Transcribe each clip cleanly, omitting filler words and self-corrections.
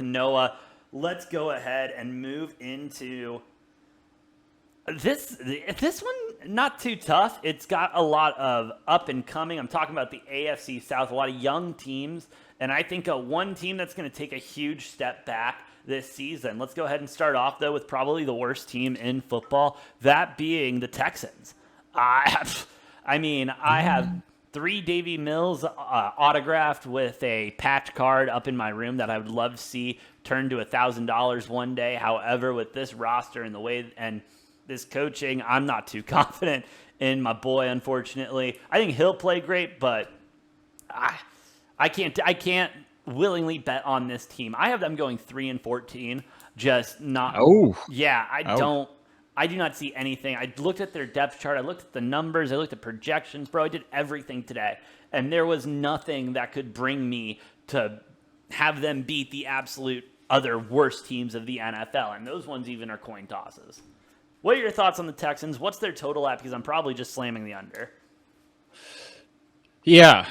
with Noah. Let's go ahead and move into this one. Not too tough. It's got a lot of up and coming. I'm talking about the AFC South, a lot of young teams, and I think one team that's going to take a huge step back this season. Let's go ahead and start off, though, with probably the worst team in football, that being the Texans. I have 3 Davy Mills autographed with a patch card up in my room that I would love to see turn to $1,000 one day. However, with this roster and the way and this coaching, I'm not too confident in my boy, unfortunately. I think he'll play great, but I can't willingly bet on this team. I have them going 3-14, just not. Oh, yeah, I do not see anything. I looked at their depth chart. I looked at the numbers. I looked at projections. Bro, I did everything today. And there was nothing that could bring me to have them beat the absolute other worst teams of the NFL. And those ones even are coin tosses. What are your thoughts on the Texans? What's their total at? Because I'm probably just slamming the under. Yeah.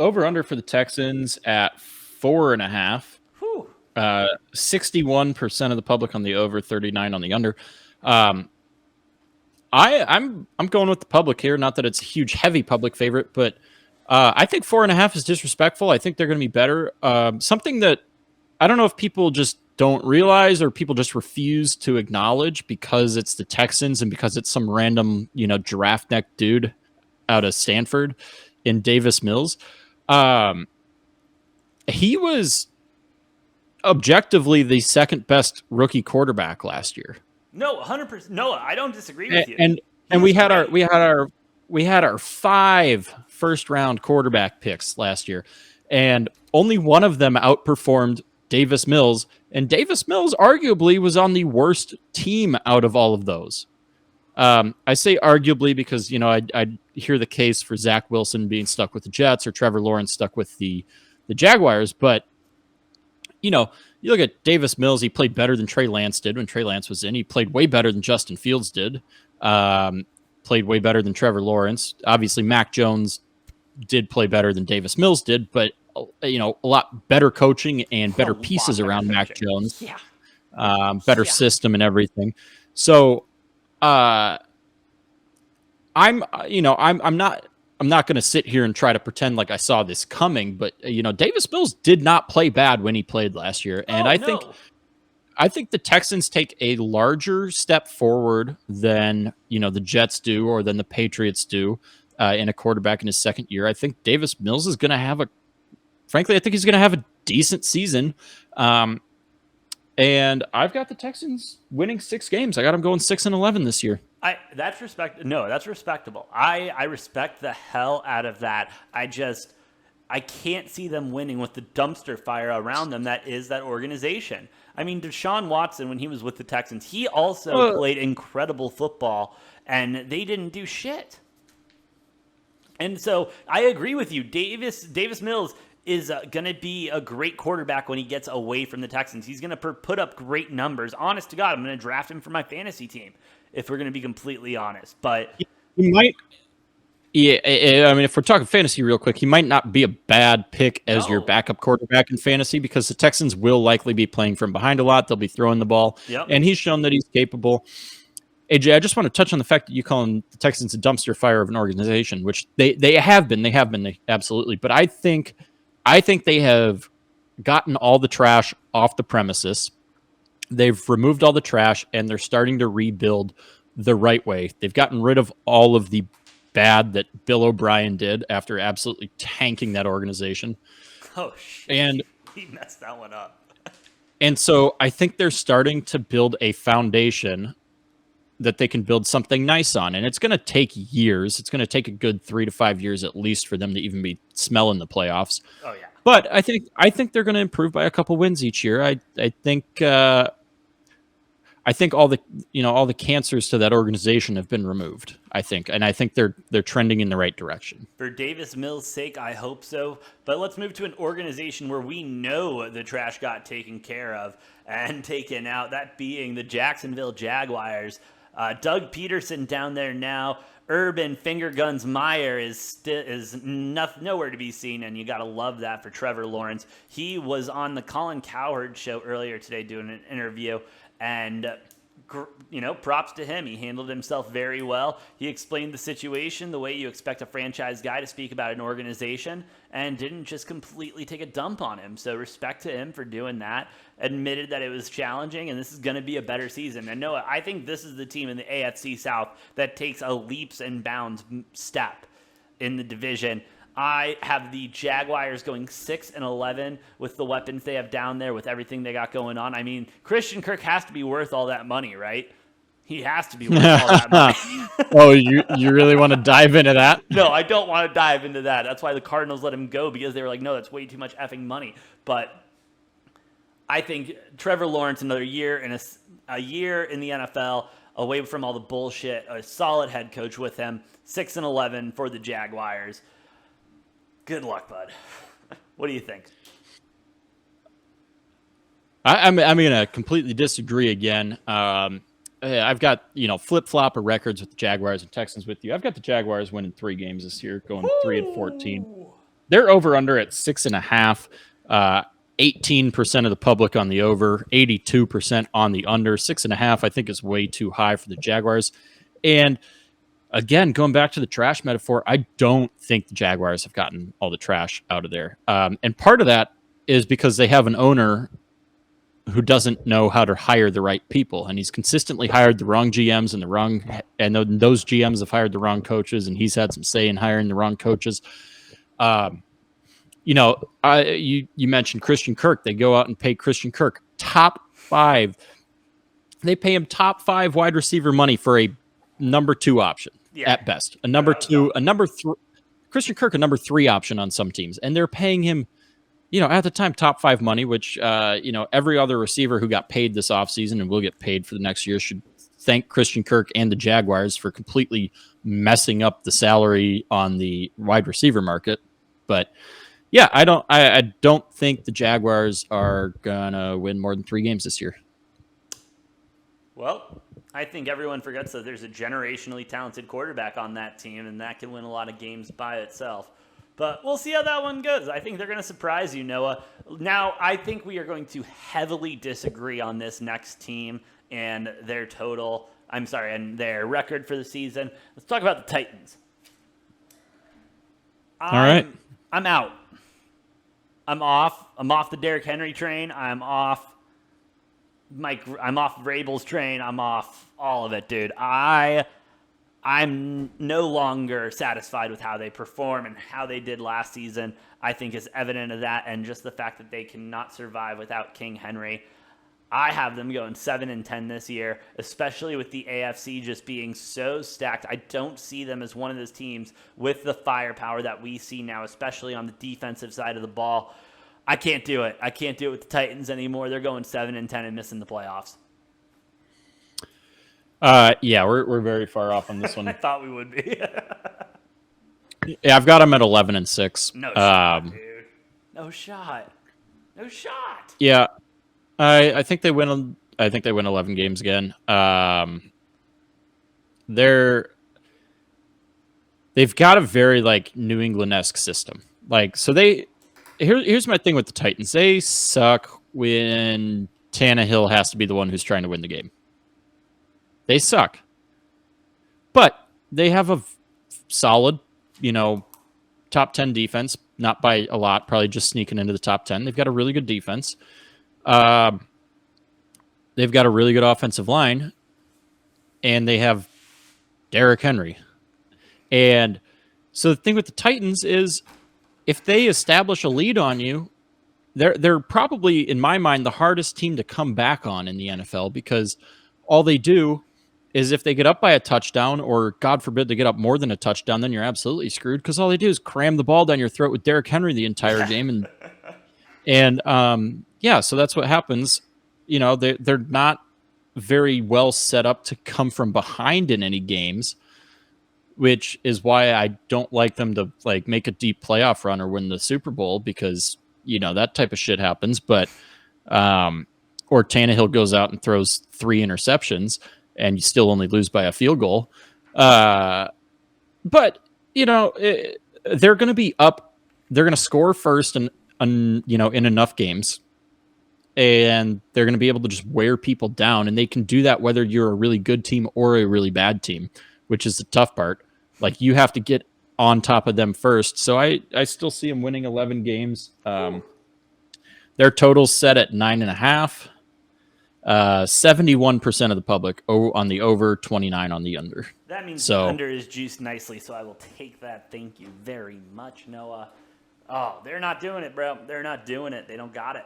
Over-under for the Texans at 4.5. 61% of the public on the over, 39 on the under. I'm going with the public here. Not that it's a huge, heavy public favorite, but I think 4.5 is disrespectful. I think they're going to be better. Something that I don't know if people just don't realize or people just refuse to acknowledge because it's the Texans and because it's some random, giraffe neck dude out of Stanford in Davis Mills. He was objectively the second best rookie quarterback last year. No, 100%. No, I don't disagree with you. And we had our 5 first-round quarterback picks last year, and only one of them outperformed Davis Mills, and Davis Mills arguably was on the worst team out of all of those. I say arguably because, I hear the case for Zach Wilson being stuck with the Jets or Trevor Lawrence stuck with the Jaguars, but you look at Davis Mills, he played better than Trey Lance did when Trey Lance was in. He played way better than Justin Fields did. Played way better than Trevor Lawrence. Obviously, Mac Jones did play better than Davis Mills did, but a lot better coaching and better pieces around Mac Jones. Yeah. Better system and everything. So I'm not going to sit here and try to pretend like I saw this coming, but Davis Mills did not play bad when he played last year, and I think the Texans take a larger step forward than the Jets do or than the Patriots do in a quarterback in his second year. I think Davis Mills is going to have he's going to have a decent season. And I've got the Texans winning 6 games. I got them going 6-11 this year. That's respectable. I respect the hell out of that. I can't see them winning with the dumpster fire around them that is that organization. I mean, Deshaun Watson, when he was with the Texans, he also played incredible football, and they didn't do shit. And so I agree with you. Davis Mills is going to be a great quarterback when he gets away from the Texans. He's going to put up great numbers. Honest to God, I'm going to draft him for my fantasy team, if we're going to be completely honest. But he might. Yeah, I mean, if we're talking fantasy real quick, he might not be a bad pick as your backup quarterback in fantasy because the Texans will likely be playing from behind a lot. They'll be throwing the ball, and he's shown that he's capable. AJ, I just want to touch on the fact that you call the Texans a dumpster fire of an organization, which they have been. They have been, absolutely. But I think they have gotten all the trash off the premises. They've removed all the trash, and they're starting to rebuild the right way. They've gotten rid of all of the bad that Bill O'Brien did after absolutely tanking that organization. Oh, shit. And he messed that one up. And so I think they're starting to build a foundation that they can build something nice on. And it's going to take years. It's going to take a good 3 to 5 years at least for them to even be smelling the playoffs. Oh, yeah. But I think they're going to improve by a couple wins each year. I think all the cancers to that organization have been removed. I think they're trending in the right direction. For Davis Mills' sake, I hope so. But let's move to an organization where we know the trash got taken care of and taken out. That being the Jacksonville Jaguars. Doug Peterson down there now Urban Finger Guns Meyer is nowhere to be seen, and you got to love that for Trevor Lawrence. He was on the Colin Cowherd show earlier today doing an interview, and props to him. He handled himself very well. He explained the situation the way you expect a franchise guy to speak about an organization and didn't just completely take a dump on him. So respect to him for doing that. Admitted that it was challenging, and this is going to be a better season. And Noah, I think this is the team in the AFC South that takes a leaps and bounds step in the division. I have the Jaguars going 6-11 with the weapons they have down there, with everything they got going on. I mean, Christian Kirk has to be worth all that money, right? He has to be worth all that money. Oh, you really want to dive into that? No, I don't want to dive into that. That's why the Cardinals let him go, because they were like, no, that's way too much effing money. But I think Trevor Lawrence, another year in a year in the NFL, away from all the bullshit, a solid head coach with him, 6-11 for the Jaguars. Good luck, bud. What do you think? I'm going to completely disagree again. I've got, flip-flop of records with the Jaguars and Texans with you. I've got the Jaguars winning 3 games this year, going 3-14. They're over-under at 6.5. 18% of the public on the over, 82% on the under. 6.5, I think, is way too high for the Jaguars. And again, going back to the trash metaphor, I don't think the Jaguars have gotten all the trash out of there. And part of that is because they have an owner who doesn't know how to hire the right people. And he's consistently hired the wrong GMs and those GMs have hired the wrong coaches, and he's had some say in hiring the wrong coaches. You mentioned Christian Kirk. They go out and pay Christian Kirk top 5. They pay him top 5 wide receiver money for a number 2 option at best. A number 3, Christian Kirk, a number 3 option on some teams. And they're paying him, at the time, top 5 money, which, every other receiver who got paid this offseason and will get paid for the next year should thank Christian Kirk and the Jaguars for completely messing up the salary on the wide receiver market. But yeah, I don't think the Jaguars are gonna win more than 3 games this year. Well, I think everyone forgets that there's a generationally talented quarterback on that team, and that can win a lot of games by itself. But we'll see how that one goes. I think they're going to surprise you, Noah. Now, I think we are going to heavily disagree on this next team and their and their record for the season. Let's talk about the Titans. All right. I'm out. I'm off the Derrick Henry train. I'm off Vrabel's train. I'm off all of it, dude. I'm no longer satisfied with how they perform, and how they did last season, I think, is evident of that, and just the fact that they cannot survive without King Henry. I have them going 7-10 this year, especially with the AFC just being so stacked. I don't see them as one of those teams with the firepower that we see now, especially on the defensive side of the ball. I can't do it. I can't do it with the Titans anymore. They're going 7-10 and missing the playoffs. Yeah, we're very far off on this one. I thought we would be. Yeah, I've got them at 11-6. No shot, dude. No shot. No shot. Yeah, I think they win. I think they win 11 games again. They've got a very New England-esque system. Here's my thing with the Titans. They suck when Tannehill has to be the one who's trying to win the game. They suck. But they have a solid, top 10 defense. Not by a lot, probably just sneaking into the top 10. They've got a really good defense. They've got a really good offensive line. And they have Derrick Henry. And so the thing with the Titans is, if they establish a lead on you, they're probably, in my mind, the hardest team to come back on in the NFL, because all they do is, if they get up by a touchdown, or God forbid they get up more than a touchdown, then you're absolutely screwed, because all they do is cram the ball down your throat with Derrick Henry the entire game. So that's what happens. They're not very well set up to come from behind in any games, which is why I don't like them to make a deep playoff run or win the Super Bowl, because that type of shit happens. But or Tannehill goes out and throws 3 interceptions and you still only lose by a field goal. But they're going to be up. They're going to score first, and in enough games, and they're going to be able to just wear people down, and they can do that whether you're a really good team or a really bad team, which is the tough part. Like, you have to get on top of them first. So I still see them winning 11 games. Their total's set at 9.5. 71% of the public on the over, 29 on the under. That means the under is juiced nicely, so I will take that. Thank you very much, Noah. Oh, they're not doing it, bro. They're not doing it. They don't got it.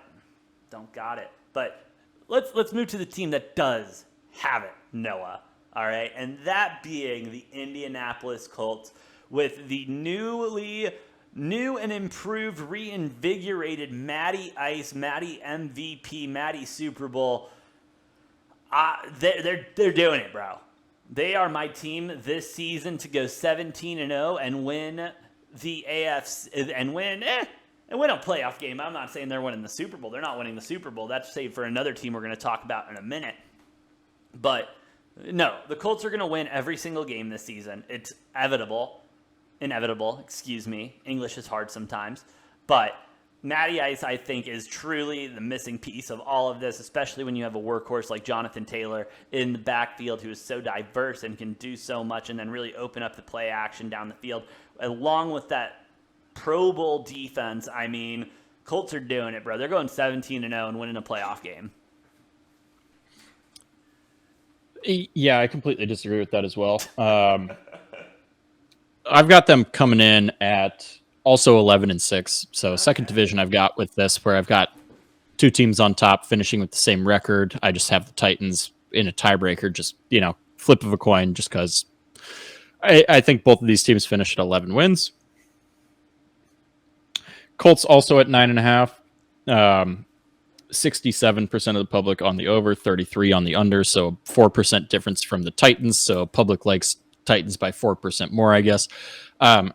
Don't got it. But let's move to the team that does have it, Noah. All right, and that being the Indianapolis Colts with the new and improved, reinvigorated Matty Ice, Matty MVP, Matty Super Bowl. They're doing it, bro. They are my team this season to go 17-0 and win the AFC and win a playoff game. I'm not saying they're winning the Super Bowl. They're not winning the Super Bowl. That's saved for another team we're going to talk about in a minute. But no, the Colts are going to win every single game this season. It's inevitable, excuse me. English is hard sometimes. But Matty Ice, I think, is truly the missing piece of all of this, especially when you have a workhorse like Jonathan Taylor in the backfield who is so diverse and can do so much and then really open up the play action down the field. Along with that Pro Bowl defense, I mean, Colts are doing it, bro. They're going 17-0 and winning a playoff game. Yeah, I completely disagree with that as well. I've got them coming in at also 11-6. So second division I've got with this, where I've got two teams on top finishing with the same record. I just have the Titans in a tiebreaker, just, flip of a coin, just because I think both of these teams finished at 11 wins. Colts also at 9.5. 67% of the public on the over, 33 on the under, so 4% difference from the Titans. So public likes Titans by 4% more, I guess. Tell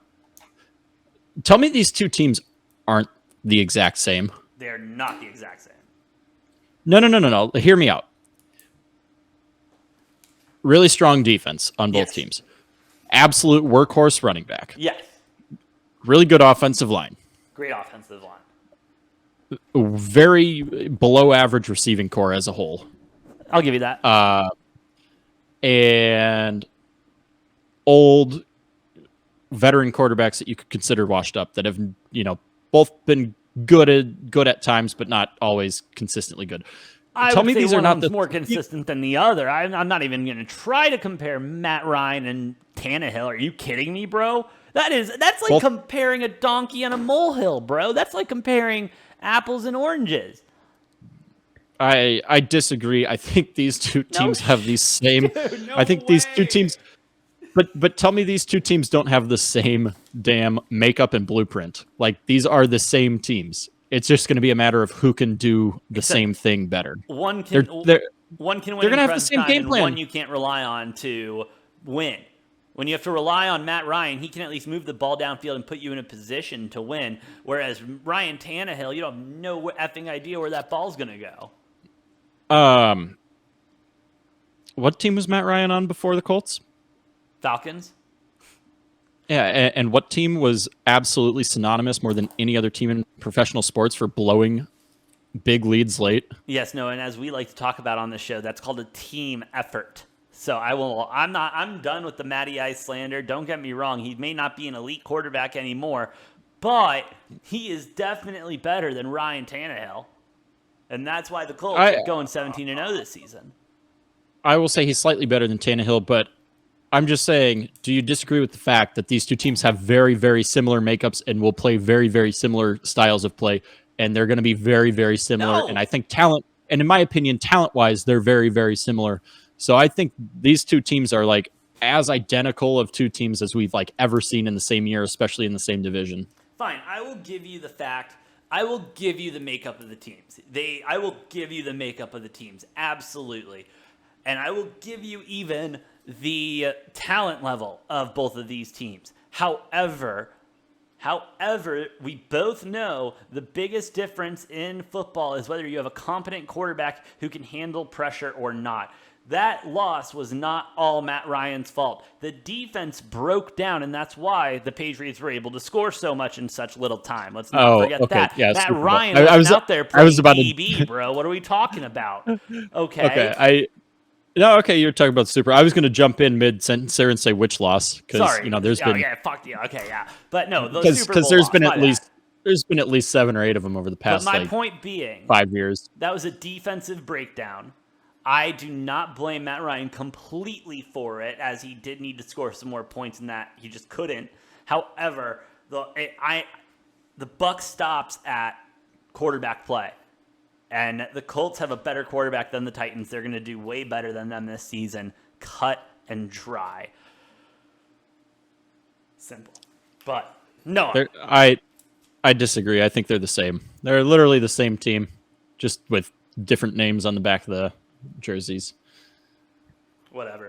me these two teams aren't the exact same. They're not the exact same. No. Hear me out. Really strong defense on both teams. Absolute workhorse running back. Yes. Really good offensive line. Great offensive line. Very below average receiving core as a whole. I'll give you that. And old veteran quarterbacks that you could consider washed up that have, both been good at times, but not always consistently good. Tell me these are not more consistent than the other. I'm not even going to try to compare Matt Ryan and Tannehill. Are you kidding me, bro? That's like comparing a donkey and a molehill, bro. That's like comparing apples and oranges. I disagree. I think these two teams have these same. Dude, I think these two teams. But tell me these two teams don't have the same damn makeup and blueprint. Like, these are the same teams. It's just going to be a matter of who can do the same thing better. One can win. They're going to have the same game plan. One you can't rely on to win. When you have to rely on Matt Ryan, he can at least move the ball downfield and put you in a position to win. Whereas Ryan Tannehill, you don't have no effing idea where that ball's going to go. What team was Matt Ryan on before the Colts? Falcons. Yeah, and what team was absolutely synonymous more than any other team in professional sports for blowing big leads late? Yes, no, and as we like to talk about on this show, that's called a team effort. So I'm done with the Matty Ice slander. Don't get me wrong, he may not be an elite quarterback anymore, but he is definitely better than Ryan Tannehill. And that's why the Colts are going 17-0 this season. I will say he's slightly better than Tannehill, but I'm just saying, do you disagree with the fact that these two teams have very, very similar makeups and will play very, very similar styles of play, and they're going to be very, very similar? No. And I think talent, and in my opinion, talent-wise, they're very, very similar. So I think these two teams are like as identical of two teams as we've like ever seen in the same year, especially in the same division. Fine, I will give you the fact. I will give you the makeup of the teams. I will give you the makeup of the teams, absolutely. And I will give you even the talent level of both of these teams. However, we both know the biggest difference in football is whether you have a competent quarterback who can handle pressure or not. That loss was not all Matt Ryan's fault. The defense broke down, and that's why the Patriots were able to score so much in such little time. Let's not forget that. Yeah, Matt Super Bowl. Ryan was out there playing DB, bro. What are we talking about? Okay. Okay, you're talking about Super. I was going to jump in mid-sentence there and say which loss, because there's been fuck yeah, okay, yeah, but no, because there's been at least 7 or 8 of them over the past. But my point being, 5 years. That was a defensive breakdown. I do not blame Matt Ryan completely for it, as he did need to score some more points in that he just couldn't. However, the buck stops at quarterback play. And the Colts have a better quarterback than the Titans. They're going to do way better than them this season. Cut and dry. Simple. But no. I disagree. I think they're the same. They're literally the same team, just with different names on the back of the jerseys. Whatever.